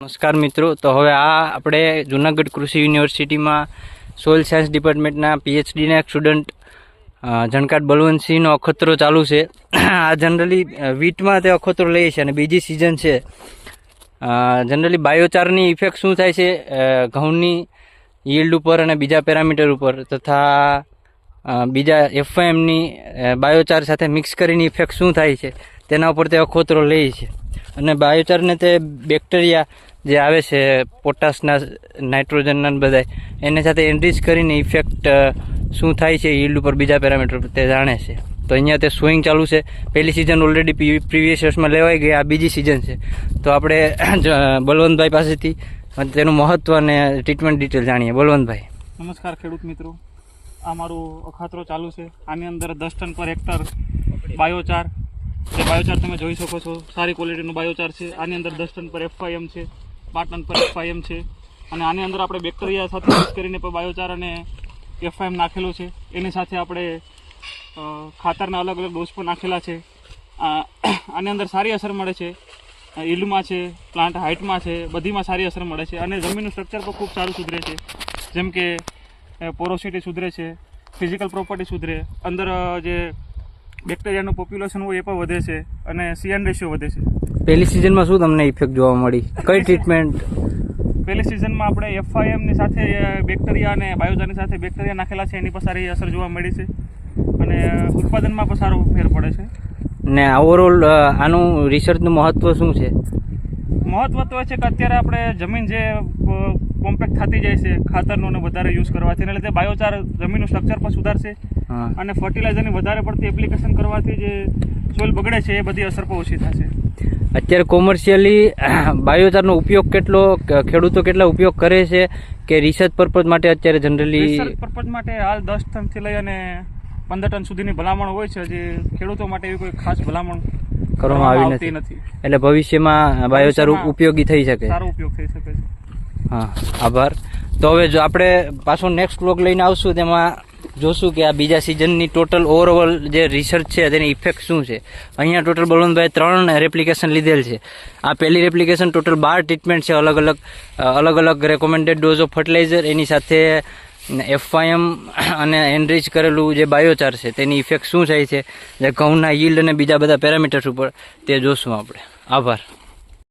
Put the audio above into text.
નમસ્કાર મિત્રો, તો હવે આપણે જૂનાગઢ કૃષિ યુનિવર્સિટીમાં સોઇલ સાયન્સ ડિપાર્ટમેન્ટના પીએચડીના એક સ્ટુડન્ટ જણકાટ બલવંતસિંહનો અખતરો ચાલુ છે. આ જનરલી વીટમાં તે અખતરો લઈએ છે અને બીજી સિઝન છે. જનરલી બાયોચારની ઇફેક્ટ શું થાય છે ઘઉંની યીલ્ડ ઉપર અને બીજા પેરામીટર ઉપર તથા બીજા એફઆઈએમની બાયોચાર સાથે મિક્સ કરીને ઇફેક્ટ શું થાય છે તેના ઉપર તે અખતરો લે છે. અને બાયોચારને તે બેક્ટેરિયા જે આવે છે પોટાશના નાઇટ્રોજનના બધા એની સાથે એનરીચ કરીને ઇફેક્ટ શું થાય છે યીલ્ડ ઉપર બીજા પેરામીટર પર તે જાણે છે. તો અહીંયા તે સોઈંગ ચાલુ છે. પહેલી સિઝન ઓલરેડી પ્રીવિયસ યર્સમાં લેવાઈ ગઈ, આ બીજી સિઝન છે. તો આપણે બલવંતભાઈ પાસેથી તેનું મહત્વ અને ટ્રીટમેન્ટ ડિટેલ જાણીએ. બલવંતભાઈ. નમસ્કાર ખેડૂત મિત્રો, આ મારું અખાતરો ચાલુ છે. આની અંદર 10 ટન પર હેક્ટર બાયોચાર, જે બાયોચાર તમે જોઈ શકો છો સારી ક્વોલિટીનું બાયોચાર છે. આની અંદર 10 ટન પર એફઆઈએમ છે, 5 ટન પર એફઆઈએમ છે. અને આની અંદર આપણે બેક્ટેરિયા સાથે મિક્સ કરીને પણ બાયોચાર અને એફઆઈએમ નાખેલું છે. એની સાથે આપણે ખાતરના અલગ અલગ ડોઝ પણ નાખેલા છે. આની અંદર સારી અસર મળે છે. ઈલ્ડમાં છે, પ્લાન્ટ હાઇટમાં છે, બધીમાં સારી અસર મળે છે. અને જમીનનું સ્ટ્રક્ચર પણ ખૂબ સારું સુધરે છે. જેમ કે પોરોસિટી સુધરે છે, ફિઝિકલ પ્રોપર્ટી સુધરે, અંદર જે બેક્ટેરિયાનું પોપ્યુલેશન હોય એ પણ વધે છે અને CN રેશિયો વધે છે. પહેલી સિઝનમાં શું તમને ઇફેક્ટ જોવા મળી? કઈ ટ્રીટમેન્ટ? પહેલી સિઝનમાં આપણે એફઆઈએમની સાથે બેક્ટેરિયા અને બાયોચારની સાથે બેક્ટેરિયા નાખેલા છે, એની પર સારી અસર જોવા મળી છે અને ઉત્પાદનમાં પણ સારો ફેર પડે છે. ને ઓવરઓલ આનું રિસર્ચનું મહત્વ શું છે? મહત્વ તો એ છે કે અત્યારે આપણે જમીન જે કોમ્પેક્ટ થતી જાય છે ખાતરનો ને વધારે યુઝ કરવાથી, એને લીધે બાયોચાર જમીનનું સ્ટ્રક્ચર પણ સુધારશે અને ફર્ટિલાઇઝરની વધારે પડતી એપ્લિકેશન કરવાથી જે સોઇલ બગડે છે એ બધી અસર પણ ઓછી થશે. અત્યારે કોમર્શિયલી બાયોચારનો ઉપયોગ ખેડૂતો કેટલા ઉપયોગ કરે છે કે રિસર્ચ પર્પઝ માટે? અત્યારે જનરલી રિસર્ચ પર્પઝ માટે હાલ 10 ટનથી લઈ અને 15 ટન સુધીની ભલામણ હોય છે. જે ખેડૂતો માટે એવી કોઈ ખાસ ભલામણ કરવામાં આવી નથી. એટલે ભવિષ્યમાં બાયોચાર ઉપયોગી થઈ શકે, સારો ઉપયોગ થઈ શકે છે. હા, આભાર. તો હવે જો આપણે પાછો નેક્સ્ટ વ્લોગ લઈને આવશું, તેમાં જોશું કે આ બીજા સિઝનની ટોટલ ઓવરઓલ જે રિસર્ચ છે તેની ઇફેક્ટ શું છે. અહીંયા ટોટલ બલવંતભાઈ 3 રેપ્લિકેશન લીધેલ છે. આ પહેલી રેપ્લિકેશન ટોટલ 12 ટ્રીટમેન્ટ છે, અલગ અલગ રેકોમેન્ડેડ ડોઝ ઓફ ફર્ટિલાઇઝર, એની સાથે એફઆઈએમ અને એનરીચ કરેલું જે બાયોચાર છે તેની ઇફેક્ટ શું થાય છે જે ઘઉંના યીલ્ડ અને બીજા બધા પેરામીટર્સ ઉપર તે જોશું આપણે. આભાર.